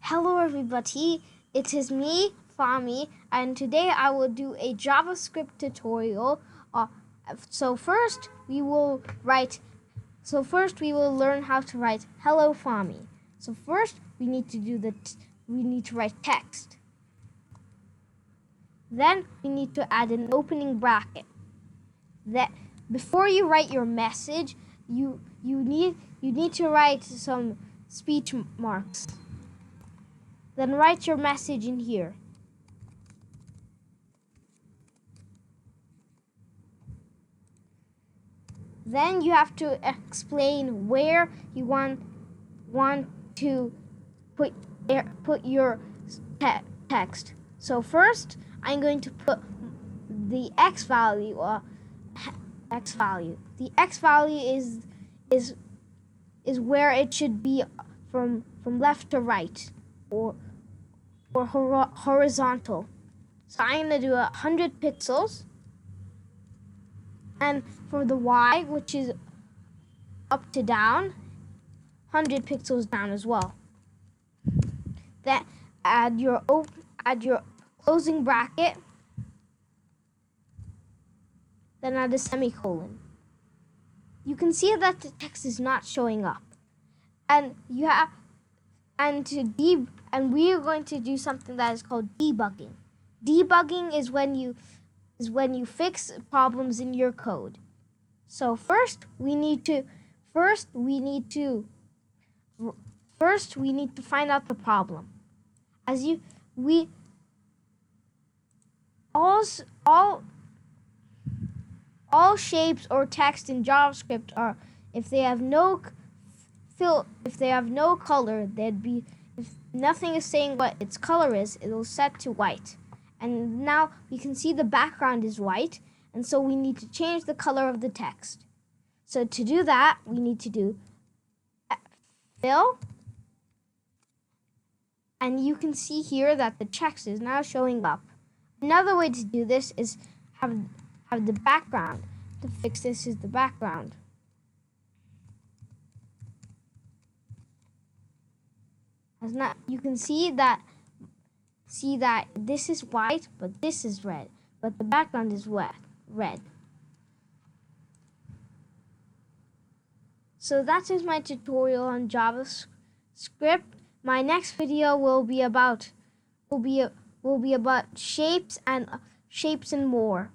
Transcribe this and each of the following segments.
Hello everybody, it is me, Fahmi, and today I will do a JavaScript tutorial. So first we will learn how to write hello Fahmi. So first we need to write text. Then we need to add an opening bracket. That before you write your message, you need to write some speech marks. Then write your message in here. Then you have to explain where you want to put your text. So first, I'm going to put the x value. The x value is where it should be from left to right, or horizontal. So I'm going to do 100 pixels. And for the y, which is up to down, 100 pixels down as well. Then add your closing bracket. Then add a semicolon. You can see that the text is not showing up, and we are going to do something that is called debugging. Debugging is when you fix problems in your code. So first we need to find out the problem. All shapes or text in JavaScript are, if they have no color, if nothing is saying what its color is, it'll set to white. And now we can see the background is white, and so we need to change the color of the text. So to do that, we need to do fill, and you can see here that the text is now showing up. Another way to do this is have the background. To fix this is the background. You can see that this is white, but this is red, but the background is red. So that is my tutorial on JavaScript. My next video will be about shapes and more.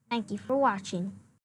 Thank you for watching.